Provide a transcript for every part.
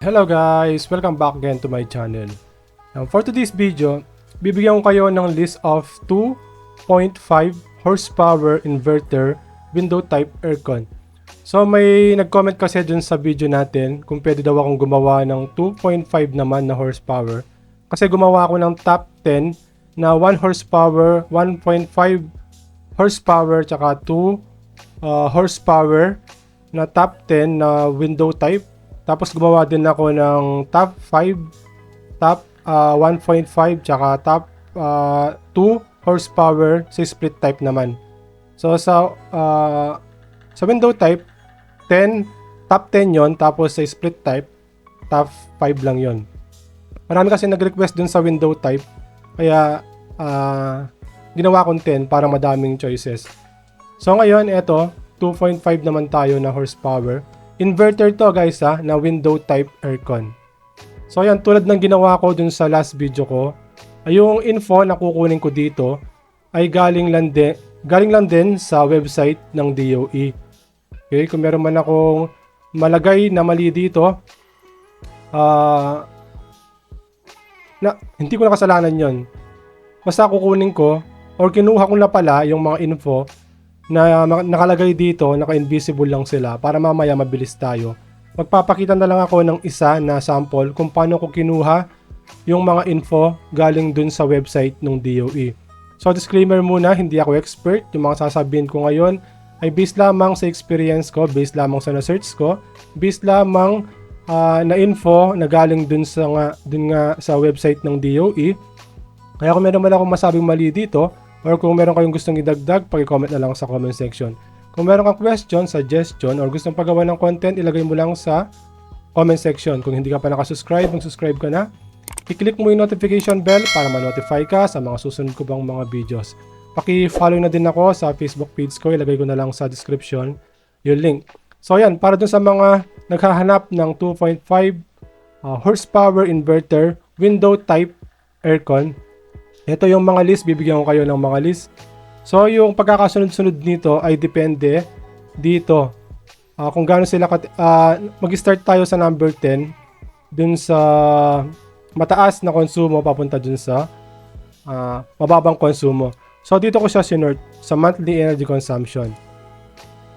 Hello guys! Welcome back again to my channel. For today's video, bibigyan ko kayo ng list of 2.5 horsepower inverter window type aircon. So may nag-comment kasi dun sa video natin kung pwede daw akong gumawa ng 2.5 naman na horsepower. Kasi gumawa ako ng top 10 na 1 horsepower, 1.5 horsepower, tsaka 2 horsepower na top 10 na window type. Tapos gumawa din ako ng top 5, top 1.5, tsaka top 2 horsepower sa split type naman. So sa window type, top 10 yon, tapos sa split type, top 5 lang yon. Marami kasi nag-request dun sa window type, kaya ginawa kong 10 para madaming choices. So ngayon, eto, 2.5 naman tayo na horsepower. Inverter to guys na window type aircon. So yan, tulad ng ginawa ko dun sa last video ko, ay yung info na kukunin ko dito ay galing lang din sa website ng DOE. Okay, kung meron man akong malagay na mali dito, hindi ko na kasalanan yon. Basta kukunin ko or kinuha ko na pala yung mga info na nakalagay dito, naka-invisible lang sila para mamaya mabilis tayo. Magpapakita na lang ako ng isa na sample kung paano ko kinuha yung mga info galing dun sa website ng DOE. So disclaimer muna, hindi ako expert. Yung mga sasabihin ko ngayon ay based lamang sa experience ko, based lamang sa na-search ko, based lamang na info na galing dun nga sa website ng DOE. Kaya kung meron man akong masabing mali dito, or kung meron kayong gustong idagdag, pag-comment na lang sa comment section. Kung meron kang question, suggestion, or gustong paggawa ng content, ilagay mo lang sa comment section. Kung hindi ka pa nakasubscribe, mag-subscribe ka na. I-click mo yung notification bell para ma-notify ka sa mga susunod ko bang mga videos. Paki-follow na din ako sa Facebook page ko, ilagay ko na lang sa description yung link. So yan, para dun sa mga naghahanap ng 2.5 horsepower inverter, window type aircon, ito yung mga list, bibigyan ko kayo ng mga list. So yung pagkakasunod-sunod nito ay depende dito. Kung gaano sila mag-start tayo sa number 10 dun sa mataas na konsumo papunta dun sa mababang konsumo. So dito ko siya sinort sa monthly energy consumption.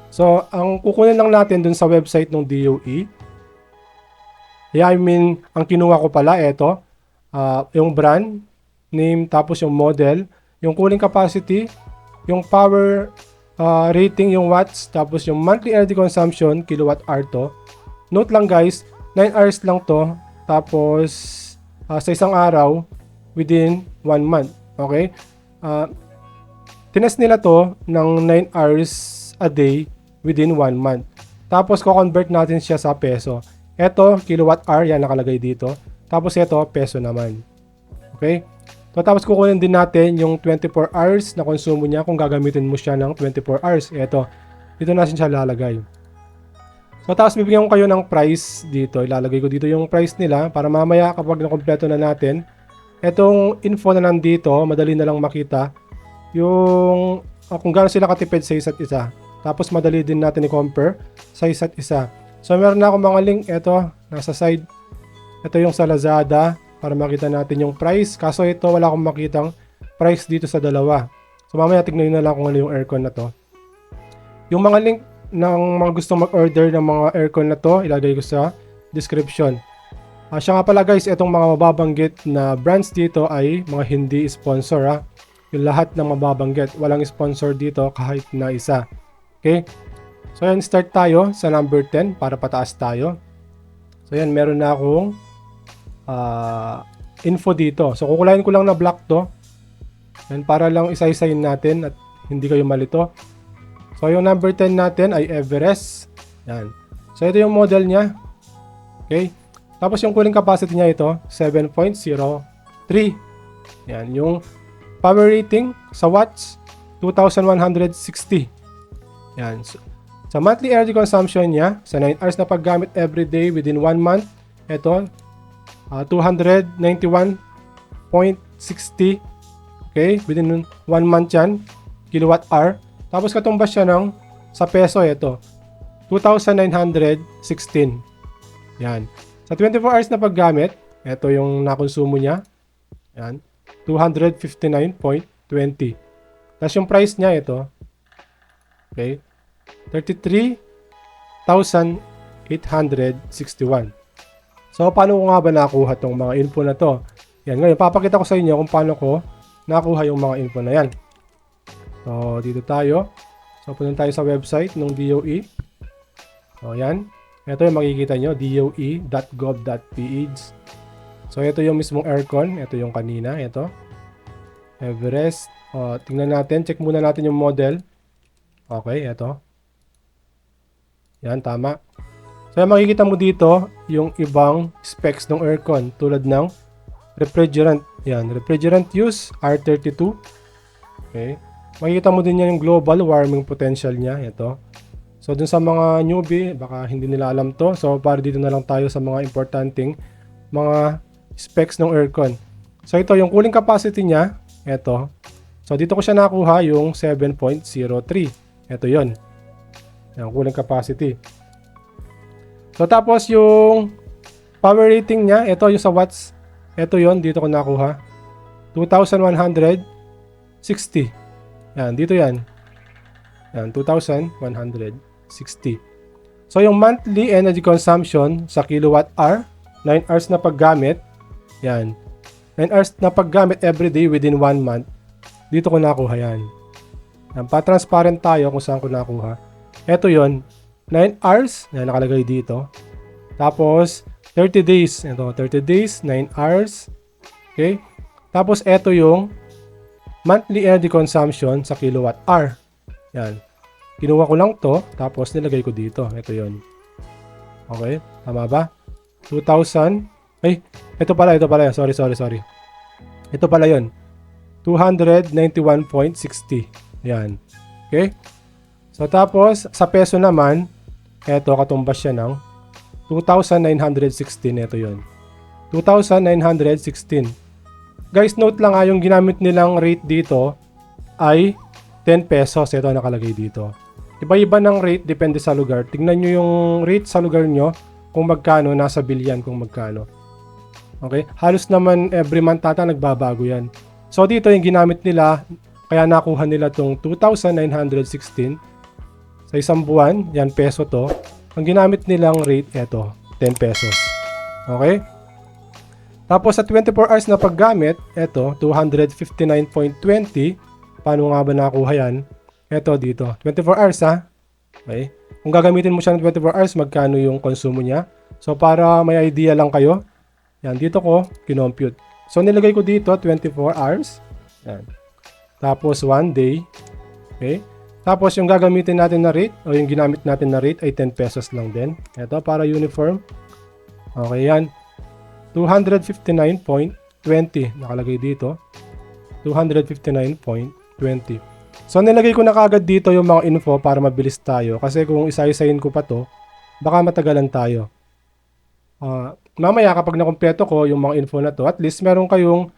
So ang kukunin lang natin dun sa website ng DOE. Ang kinuha ko pala ito, yung brand name, tapos yung model, yung cooling capacity, yung power rating, yung watts, tapos yung monthly energy consumption, kilowatt hour to. Note lang guys, 9 hours lang to, tapos sa isang araw, within 1 month. Okay? Tinest nila to ng 9 hours a day within 1 month. Tapos ko-convert natin siya sa peso. Ito, kilowatt hour, yan nakalagay dito. Tapos ito, peso naman. Okay? So, tapos kukunin din natin yung 24 hours na konsumo niya kung gagamitin mo siya ng 24 hours. Ito, dito natin siya lalagay. So, tapos bibigyan ko kayo ng price dito. Ilalagay ko dito yung price nila para mamaya kapag nakompleto na natin, etong info na nandito, madali na lang makita yung kung gaano sila katipid sa isa't isa. Tapos madali din natin i-compare sa isa't isa. So, meron na akong mga link. Ito, nasa side. Ito yung sa Lazada, para makita natin yung price. Kaso ito, wala akong makitang price dito sa dalawa. So mamaya tignan na lang kung ano yung aircon na to. Yung mga link ng mga gustong mag-order ng mga aircon na to, ilagay ko sa description. Siya nga pala guys, itong mga mababanggit na brands dito ay mga hindi sponsor. Yung lahat ng mababanggit, walang sponsor dito kahit na isa. Okay? So yan, start tayo sa number 10 para pataas tayo. So yan, meron na akong info dito. So kukulayin ko lang na black to. Yan, para lang isa-isayin natin at hindi kayo malito. So yung number 10 natin ay Everest. Yan. So ito yung model niya. Okay. Tapos yung cooling capacity niya ito 7.03. Yan. Yung power rating sa watts 2160. Yan. So, sa monthly energy consumption niya, sa 9 hours na paggamit everyday within 1 month, ito 291.60. Okay, within 1 month yan, kilowatt hour. Tapos katumbas siya ng sa peso ito, 2,916. Yan. Sa 24 hours na paggamit, ito yung nakonsumo niya. Yan, 259.20. Tapos yung price niya ito, okay, 33,861. So, paano ko nga ba nakuha tong mga info na to? Yan, ngayon, papakita ko sa inyo kung paano ko nakuha yung mga info na yan. So, dito tayo. So, punta tayo sa website ng DOE. So, yan. Ito yung makikita nyo, doe.gov.ph. So, ito yung mismong aircon. Ito yung kanina. Ito. Everest. Tingnan natin. Check muna natin yung model. Okay, ito. Yan, tama. So, makikita mo dito yung ibang specs ng aircon. Tulad ng refrigerant. Yan, refrigerant use, R32. Okay. Makikita mo din yan yung global warming potential niya. Ito. So, dun sa mga newbie, baka hindi nila alam to. So, para dito na lang tayo sa mga importanteng mga specs ng aircon. So, ito yung cooling capacity niya. Ito. So, dito ko siya nakuha yung 7.03. Ito yon. Yung cooling capacity. So, tapos yung power rating niya, ito yung sa watts. Ito yon, dito ko nakuha. 2,160. Yan, dito yan. Yan, 2,160. So, yung monthly energy consumption sa kilowatt hour, 9 hours na paggamit. Yan. 9 hours na paggamit every day within 1 month. Dito ko nakuha yan. Yan, pa-transparent tayo kung saan ko nakuha. Ito yon, 9 hours. Yan, nakalagay dito. Tapos, 30 days. Ito, 30 days, 9 hours. Okay? Tapos, ito yung monthly energy consumption sa kilowatt hour. Yan. Kinuha ko lang to, tapos nilagay ko dito. Ito yon. Okay? Tama ba? 2,000. Ay, ito pala. Sorry. Ito pala yon. 291.60. Yan. Okay? So, tapos, sa peso naman, ito, katumbas siya ng 2,916. Ito yon. 2,916. Guys, note lang yung ginamit nilang rate dito ay 10 pesos. Ito nakalagay dito. Iba-iba ng rate, depende sa lugar. Tingnan nyo yung rate sa lugar nyo kung magkano, nasa bilyan kung magkano. Okay? Halos naman every month tata nagbabago yan. So dito yung ginamit nila, kaya nakuha nila tong 2,916 sa isang buwan. Yan, peso to. Ang ginamit nilang rate, eto, 10 pesos. Okay? Tapos sa 24 hours na paggamit, eto, 259.20. Paano nga ba nakuha yan? Ito dito. 24 hours ha. Okay. Kung gagamitin mo siya ng 24 hours, magkano yung konsumo niya. So, para may idea lang kayo, yan, dito ko, kinompute. So, nilagay ko dito, 24 hours. Yan. Tapos, 1 day. Okay. Tapos, yung gagamitin natin na rate, o yung ginamit natin na rate, ay 10 pesos lang din. Ito, para uniform. Okay, yan. 259.20. Nakalagay dito. 259.20. So, nilagay ko na kagad dito yung mga info para mabilis tayo. Kasi kung isa-isayin ko pa to, baka matagalan tayo. Mamaya kapag nakumpleto ko yung mga info na to, at least meron kayong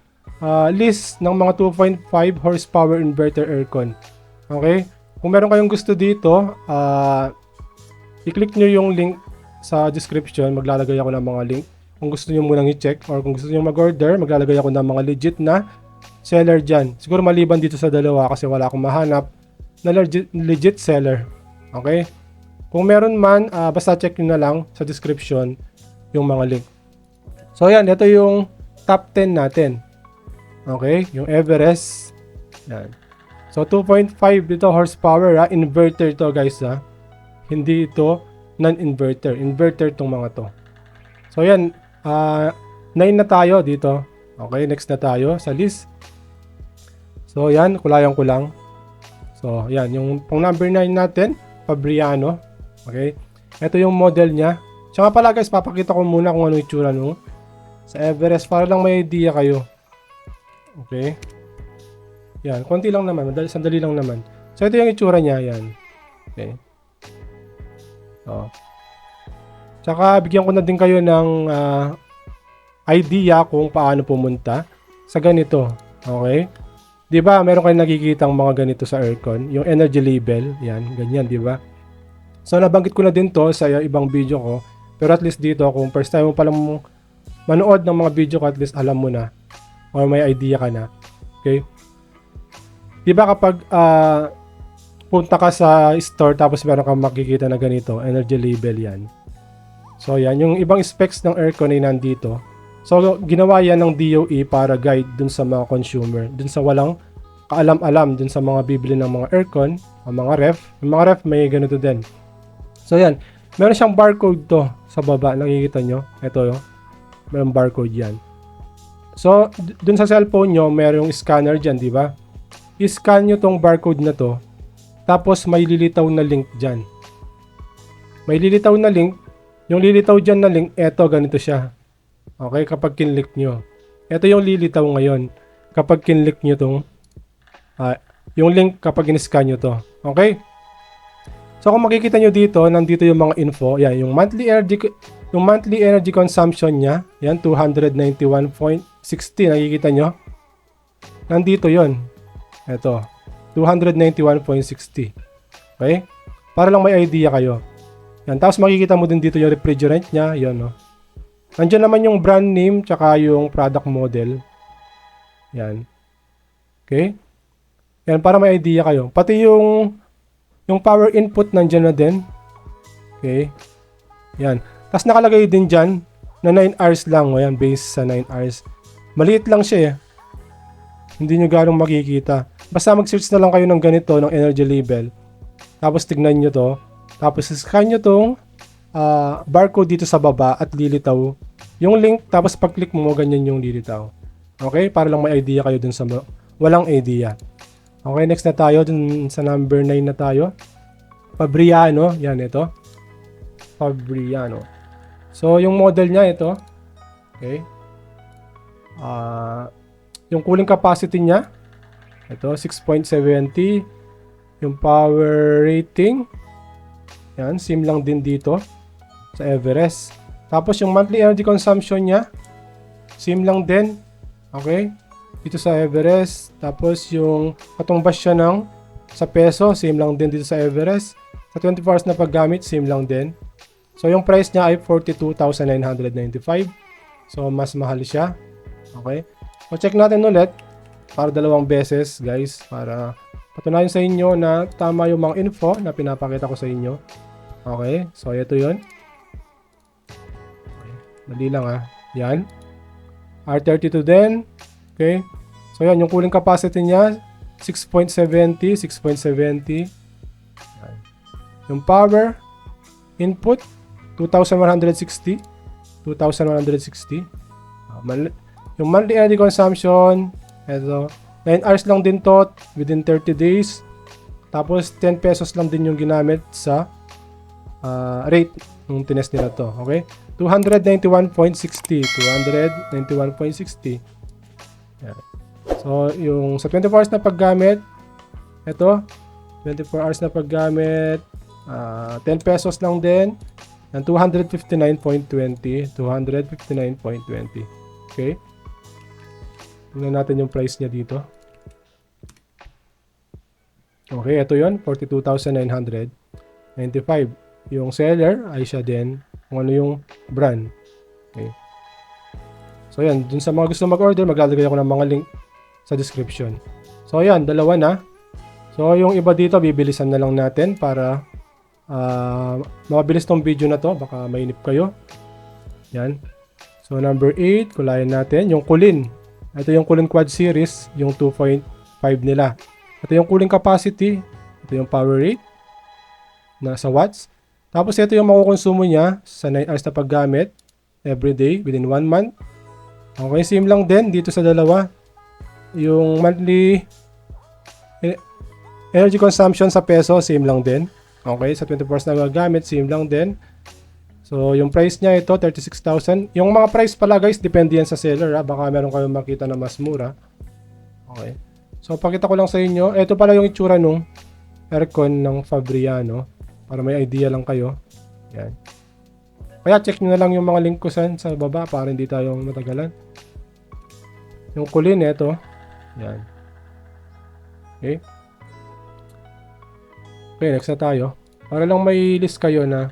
list ng mga 2.5 horsepower inverter aircon. Okay? Kung meron kayong gusto dito, i-click nyo yung link sa description. Maglalagay ako ng mga link. Kung gusto nyo munang i-check or kung gusto nyo mag-order, maglalagay ako ng mga legit na seller dyan. Siguro maliban dito sa dalawa kasi wala akong mahanap na legit seller. Okay? Kung meron man, basta check nyo na lang sa description yung mga link. So yan, ito yung top 10 natin. Okay? Yung Everest. Yan. So 2.5 dito horsepower ha. Inverter to guys ha. Hindi ito non-inverter. Inverter tong mga to. So yan, 9 na tayo dito. Okay, next na tayo sa list. So, yan, kulayan ko lang. So, yan, yung pang number 9 natin, Fabriano. Okay? Ito yung model niya. Tsaka pala guys, papakita ko muna kung ano itsura nung sa Everest para lang may idea kayo. Okay? Yan, konti lang naman, sandali lang naman. So, ito yung itsura niya, yan. Okay? So, tsaka, bigyan ko na din kayo ng idea kung paano pumunta sa ganito. Okay? Di ba, meron kayong nakikitang mga ganito sa aircon, yung energy label, yan, ganyan, di ba? So, nabanggit ko na din to sa ibang video ko Pero at least dito, kung first time mo palang manood ng mga video ko, at least alam mo na or may idea ka na. Okay? Di ba kapag punta ka sa store tapos meron kang makikita na ganito, energy label yan. So yan, yung ibang specs ng aircon ay nandito. So ginawa yan ng DOE para guide dun sa mga consumer, dun sa walang kaalam-alam, dun sa mga bibili ng mga aircon, ang mga ref. Yung mga ref may ganito din. So yan, meron siyang barcode to sa baba, nakikita nyo. Ito yun, meron barcode yan. So dun sa cellphone nyo, meron yung scanner dyan, di ba? I-scan nyo tong barcode na to. Tapos may lilitaw na link dyan. May lilitaw na link. Yung lilitaw dyan na link, eto ganito siya. Okay, kapag kinlik nyo. Ito yung lilitaw ngayon. Kapag kinlik nyo tong yung link kapag in-scan nyo to. Okay? So kung makikita nyo dito, nandito yung mga info. Yan, yung monthly energy consumption niya. Yan, 291.60. Nakikita nyo? Nandito yon. Ito. 291.60. Okay? Para lang may idea kayo. Yan. Tapos makikita mo din dito yung refrigerant niya. Yan, no? Nandiyan naman yung brand name tsaka yung product model. Yan. Okay? Yan, para may idea kayo. Pati yung power input nandiyan na din. Okay? Yan. Tapos nakalagay din dyan na 9 hours lang. O yan, base sa 9 hours. Maliit lang siya eh. Hindi nyo ganong makikita. Basta mag-search na lang kayo ng ganito, ng energy label. Tapos tignan nyo to. Tapos scan nyo tong barcode dito sa baba at lilitaw yung link. Tapos pag-click mo, ganyan yung lilitaw. Okay? Para lang may idea kayo dun sa walang idea. Okay, next na tayo. Dun sa number 9 na tayo. Fabriano. Yan, ito. Fabriano. So, yung model niya, ito. Okay. Yung cooling capacity niya, ito, 6.70. Yung power rating, yan, same lang din dito sa Everest. Tapos yung monthly energy consumption niya, same lang din. Okay? Dito sa Everest. Tapos yung katumbas siya ng sa peso, same lang din dito sa Everest. Sa 24 hours na paggamit, same lang din. So yung price niya ay 42,995. So mas mahal siya. Okay? So check natin ulit para dalawang beses, guys, para patunayan sa inyo na tama yung mga info na pinapakita ko sa inyo. Okay? So ito 'yon. Okay. Dali lang Yan. R32 din. Okay? So yan, yung cooling capacity niya 6.70, 6.70. Yan. Yung power input 2,160. 2,160. Yung monthly energy consumption, ito, 9 hours lang din to within 30 days. Tapos 10 pesos lang din yung ginamit sa rate nung tinest nila to. Okay? 291.60. 291.60. Yan. So, yung sa 24 hours na paggamit, ito, 24 hours na paggamit, 10 pesos lang din. Yan, 259.20. 259.20. Okay? Tingnan natin yung price niya dito. Okay, ito yun. 42,995. Yung seller ay siya din. Kung ano yung brand. Okay. So, yan. Dun sa mga gusto mag-order, maglalagay ako ng mga link sa description. So, yan. Dalawa na. So, yung iba dito, bibilisan na lang natin para mabilis tong video na to. Baka mainip kayo. Yan. So, number 8, kulayan natin. Yung kulin. Ito yung Kulin Quad Series, yung 2.5 nila. Ito yung cooling capacity. Ito yung power rate. Nasa watts. Tapos ito yung makukonsumo niya sa 9 hours na paggamit. Everyday, within 1 month. Okay, same lang din dito sa dalawa. Yung monthly energy consumption sa peso, same lang din. Okay, sa 24 hours na gagamit, same lang din. So, yung price niya ito, 36,000. Yung mga price pala guys, depende yan sa seller. Baka meron kayong makita na mas mura. Okay. So, pakita ko lang sa inyo. Ito pala yung itsura nung aircon ng Fabriano. Para may idea lang kayo. Yan. Kaya check nyo na lang yung mga link ko sa baba para hindi tayo matagalan. Yung kulin, ito. Yan. Okay. Okay, next na tayo. Para lang may list kayo na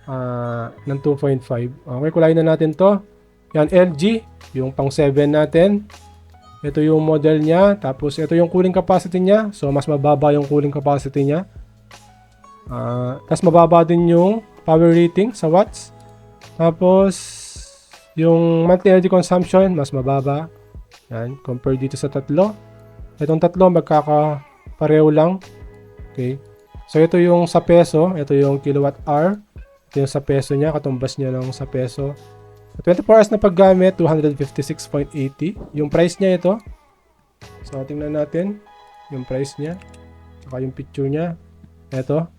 ng 2.5. Okay, kulayin na natin to. Yan, LG, yung pang 7 natin. Ito yung model niya. Tapos ito yung cooling capacity niya. So mas mababa yung cooling capacity niya. Tapos mababa din yung power rating sa watts. Tapos yung monthly energy consumption mas mababa. Yan, compare dito sa tatlo. Itong tatlo magkakapareho lang. Okay. So ito yung sa peso, ito yung kilowatt hour. Ito yung sa peso niya, katumbas niya lang sa peso. 24 hours na paggamit, 256.80. Yung price niya ito. So tingnan natin yung price niya. Saka yung picture niya. Ito.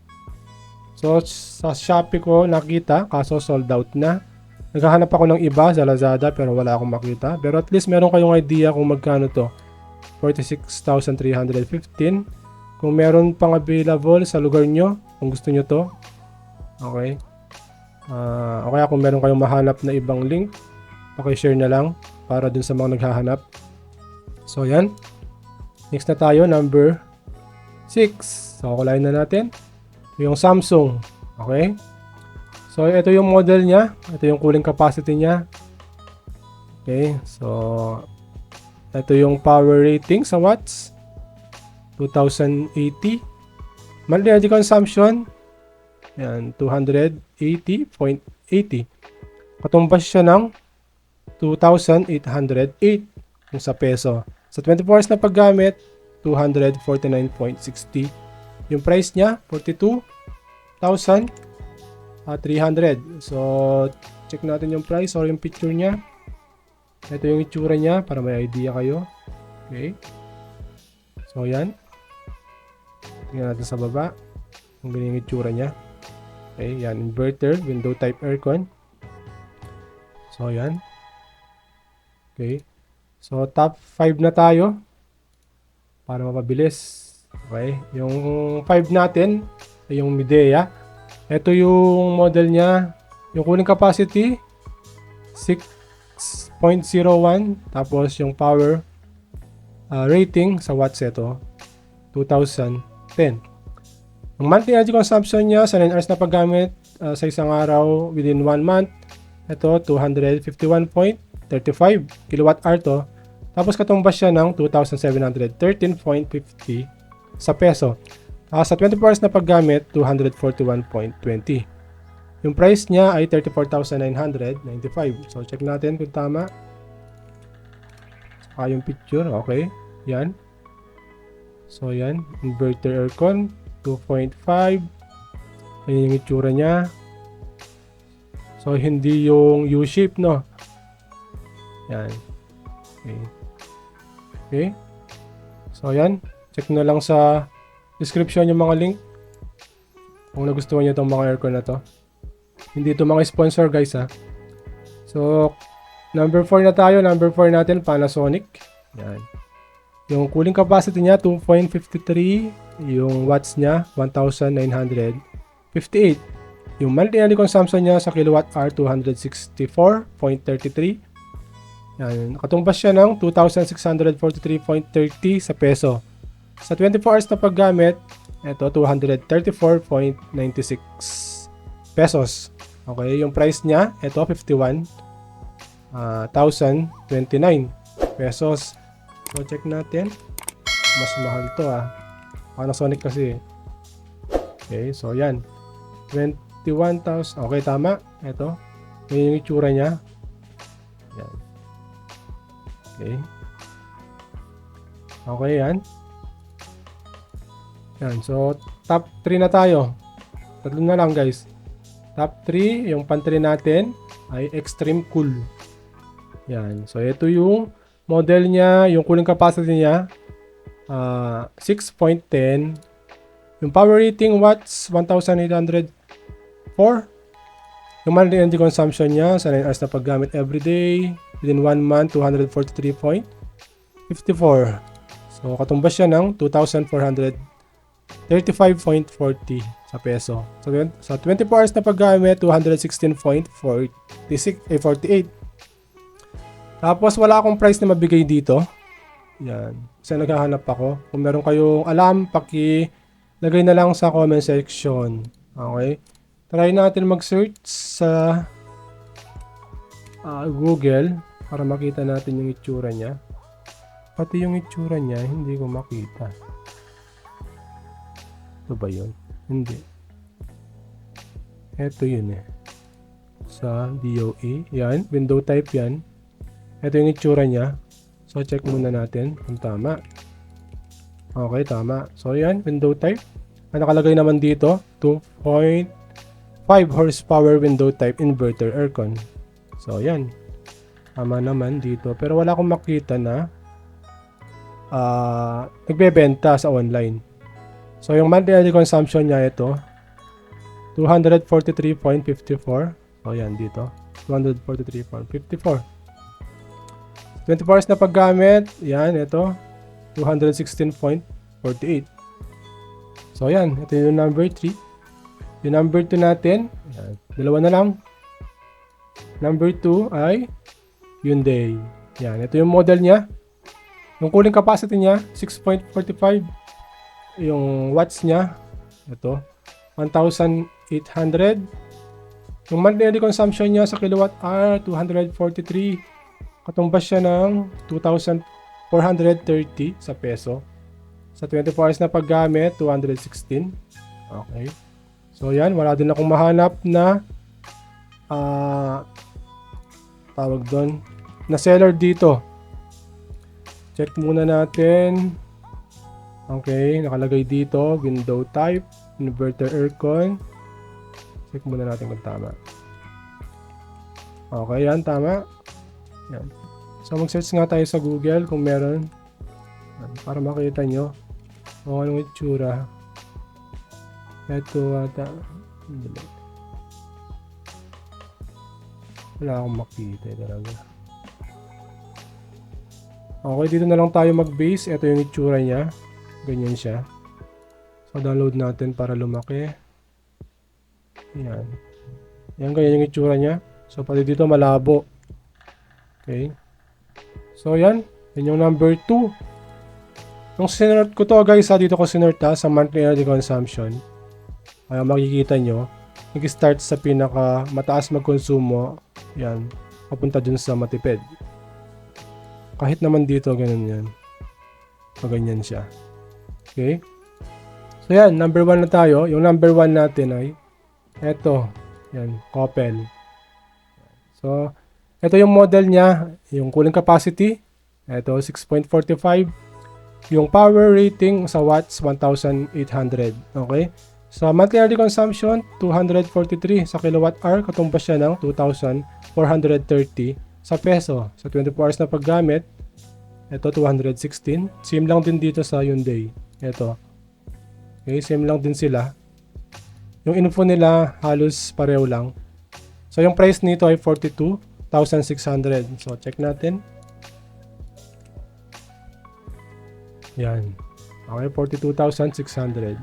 So sa Shopee ko nakita, kaso sold out na. Naghahanap ako ng iba sa Lazada pero wala akong makita. Pero at least meron kayong idea kung magkano to. 46,315. Kung meron pang available sa lugar nyo, kung gusto nyo to. Okay. O kaya kung meron kayong mahanap na ibang link, paki-share na lang para dun sa mga naghahanap. So yan. Next na tayo, number 6. So kulayin na natin. Yung Samsung. Okay. So ito yung model niya. Ito yung cooling capacity niya. Okay. So ito yung power rating sa watts. 2080. Monthly energy consumption. Yan, 280.80. Katumbas siya ng 2,808 kung sa peso. Sa 24 hours na paggamit, 249.60. Yung price niya, 42,300. So, check natin yung price or yung picture niya. Ito yung itsura niya para may idea kayo. Okay. So, yan. Tingnan natin sa baba. Kung ganyan yung itsura niya. Okay, yan. Inverter, window type aircon. So, yan. Okay. So, top 5 na tayo. Para mapabilis. Okay. Yung 5 natin, ay yung Midea. Ito yung model niya. Yung cooling capacity, 6.01. Tapos, yung power rating sa watts ito, 2010. Ang monthly energy consumption niya sa 9 hours na paggamit sa isang araw within 1 month, ito 251.35 kilowatt hour to. Tapos katumbas siya ng 2,713.50 sa peso. Sa 24 hours na paggamit, 241.20. Yung price niya ay 34,995. So check natin kung tama. Saka yung picture, okay. Yan. So yan, inverter aircon. 2.5. Ayan yung itsura niya. So, hindi yung U-shape, no? Yan. Okay. Okay. So, yan. Check na lang sa description yung mga link. Kung nagustuhan nyo itong mga aircon na to. Hindi ito mga sponsor, guys, ha. So, number 4 na tayo. Number 4 natin, Panasonic. Yan. Yung cooling capacity niya, 2.53. Yung watts niya, 1,958. Yung monthly energy consumption niya sa kilowatt hour, 264.33. Yan. Nakatumbas siya ng 2,643.30 sa peso. Sa 24 hours na paggamit, ito, 234.96 pesos. Okay, yung price niya, ito, 51,029 pesos. So, check natin. Mas mahal to, Panasonic kasi. Okay, so yan. 21,000. Okay, tama. Ito. Yan yung itsura niya. Yan. Okay. Okay, yan. Yan. So, top 3 na tayo. Tatlo na lang, guys. Top 3, yung pantry natin ay Extreme Cool. Yan. So, ito yung model niya, yung cooling capacity niya. 6.10. Yung power rating watts 1,804. Yung monthly energy consumption niya sa 9 hours na paggamit everyday within 1 month, 243.54. So katumbas siya ng 2,435.40 sa peso. So sa 24 hours na paggamit, 216.48. Tapos wala akong price na mabigay dito. Yan. Kasi naghahanap ako. Kung meron kayong alam, lagay na lang sa comment section. Okay? Try natin mag-search sa Google para makita natin yung itsura niya. Pati yung itsura niya, hindi ko makita. Ito ba yun? Hindi. Ito yun eh. Sa DOE. Yan, window type yan. Ito yung itsura niya. So, check muna natin kung tama. Okay, tama. So, yan, window type. Ang nakalagay naman dito, 2.5 horsepower window type inverter aircon. So, yan. Tama naman dito. Pero wala akong makita na nagbebenta sa online. So, yung monthly energy consumption niya ito, 243.54. So, yan dito. 243.54. 24 hours na paggamit. Yan, ito. 216.48. So, yan. Ito yung number 3. Yung number 2 natin. Yan. Dalawa na lang. Number 2 ay Hyundai. Yan. Ito yung model niya. Yung cooling capacity niya, 6.45. Yung watts niya, ito, 1,800. Yung monthly energy consumption niya sa kilowatt hour, 243. Katumbas siya ng 2,430 sa peso. Sa 24 hours na paggamit, 216. Okay. So, yan. Wala din akong mahanap na tawag doon na seller dito. Check muna natin. Okay, nakalagay dito, window type, inverter aircon. Check muna natin kung tama. Okay, yan, tama. Yan. So, mag-search nga tayo sa Google kung meron. Yan, para makita nyo kung anong itsura. Ito, wala akong makita talaga. Okay, dito na lang tayo mag-base. Ito yung itsura niya. Ganyan siya. So, download natin para lumaki. Yan. Yan, ganyan yung itsura niya. So, pati dito malabo. Okay. So, yan. Yan yung number 2. Yung sinort ko to, guys, dito ko sinorta sa monthly energy consumption. Kaya makikita nyo, nag-start sa pinaka mataas magkonsumo. Yan. Papunta dun sa matipid. Kahit naman dito, ganun yan. So, ganyan siya. Okay? So, yan. Number 1 na tayo. Yung number 1 natin ay eto. Yan. Coppel. So, eto yung model niya. Yung cooling capacity. Eto, 6.45. Yung power rating sa watts, 1,800. Okay? Sa monthly energy consumption, 243 sa kilowatt hour. Katumbas siya ng 2,430 sa peso. Sa 24 hours na paggamit, ito 216. Same lang din dito sa Hyundai. Ito. Okay, same lang din sila. Yung info nila halos pareho lang. So yung price nito ay 42,600. So check natin. Yan. Okay, 42,600.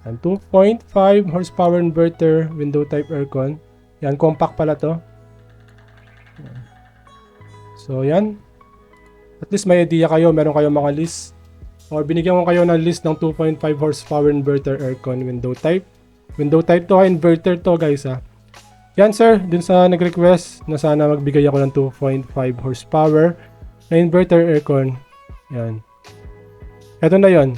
And 2.5 horsepower inverter window type aircon. Yan, compact pala to. So, yan. At least may idea kayo. Meron kayong mga list. Or binigyan ko kayo ng list ng 2.5 horsepower inverter aircon window type. Window type to, inverter to, guys, ha. Yan, sir. Dun sa nag-request na sana magbigay ako ng 2.5 horsepower na inverter aircon. Yan. Eto na yon.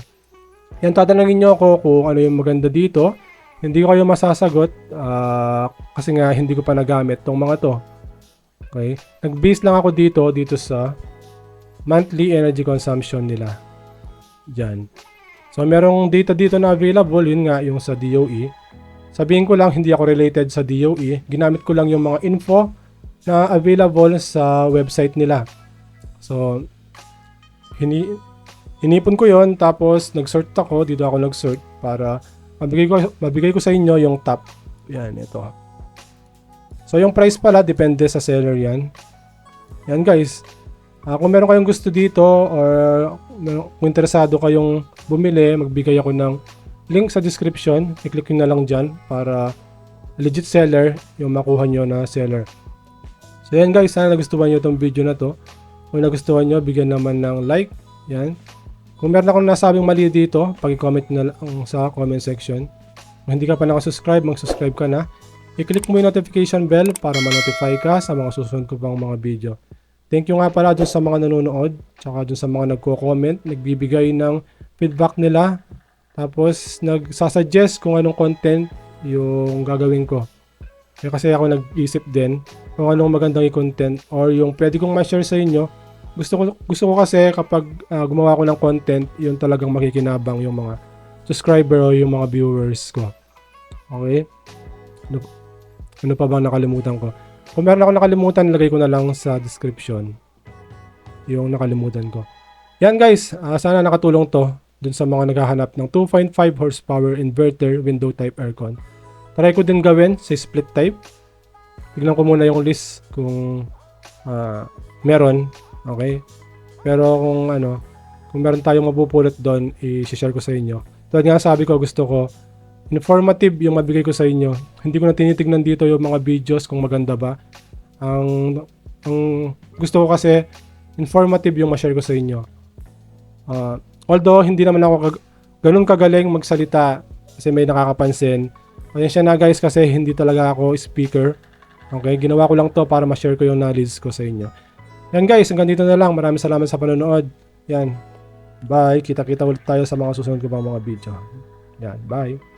Yan, tatanungin nyo ako kung ano yung maganda dito. Hindi ko kayo masasagot kasi nga hindi ko pa nagamit tong mga to. Okay? Nag-base lang ako dito sa monthly energy consumption nila. Diyan. So, merong data dito na available. Yun nga, yung sa DOE. Sabihin ko lang, hindi ako related sa DOE. Ginamit ko lang yung mga info na available sa website nila. So, hinipon ko yon, tapos nag-sort ako. Dito ako nag-sort para mabigay ko sa inyo yung top. Yan, ito. So, yung price pala, depende sa seller yan. Yan, guys. Kung meron kayong gusto dito or kung interesado kayong bumili, magbigay ako ng link sa description. I-click nyo na lang dyan para legit seller yung makuha nyo na seller. So, yan, guys. Sana nagustuhan nyo itong video na to. Kung nagustuhan nyo, bigyan naman ng like. Yan. Kung meron akong nasabing mali dito, pag-comment na lang sa comment section. Kung hindi ka pa nakasubscribe, mag-subscribe ka na. I-click mo yung notification bell para ma-notify ka sa mga susunod ko pang mga video. Thank you nga pala dun sa mga nanonood, tsaka dun sa mga nagko-comment, nagbibigay ng feedback nila, tapos nagsasuggest kung anong content yung gagawin ko. Kasi ako nag-isip din kung anong magandang i-content or yung pwede kong ma-share sa inyo. Gusto ko kasi kapag gumawa ko ng content, yun talagang makikinabang yung mga subscriber o yung mga viewers ko. Okay? Ano pa bang nakalimutan ko? Kung meron ako nakalimutan, lagay ko na lang sa description yung nakalimutan ko. Yan guys, sana nakatulong to dun sa mga naghahanap ng 2.5 horsepower inverter window type aircon. Try ko din gawin sa split type. Tignan ko muna yung list kung meron. Okay? Pero kung meron tayong mapupulot doon, i-share ko sa inyo. Tulad nga sabi ko, gusto ko informative yung mabigay ko sa inyo. Hindi ko na tinitignan dito yung mga videos kung maganda ba. Ang gusto ko kasi informative yung ma-share ko sa inyo. Although hindi naman ako ganun kagaling magsalita kasi may nakakapansin. Pasensya na guys kasi hindi talaga ako speaker. Okay, ginawa ko lang to para ma-share ko yung knowledge ko sa inyo. Yan guys, hanggang dito na lang. Maraming salamat sa panonood. Yan. Bye. Kita-kita ulit tayo sa mga susunod ko pang mga video. Yan. Bye.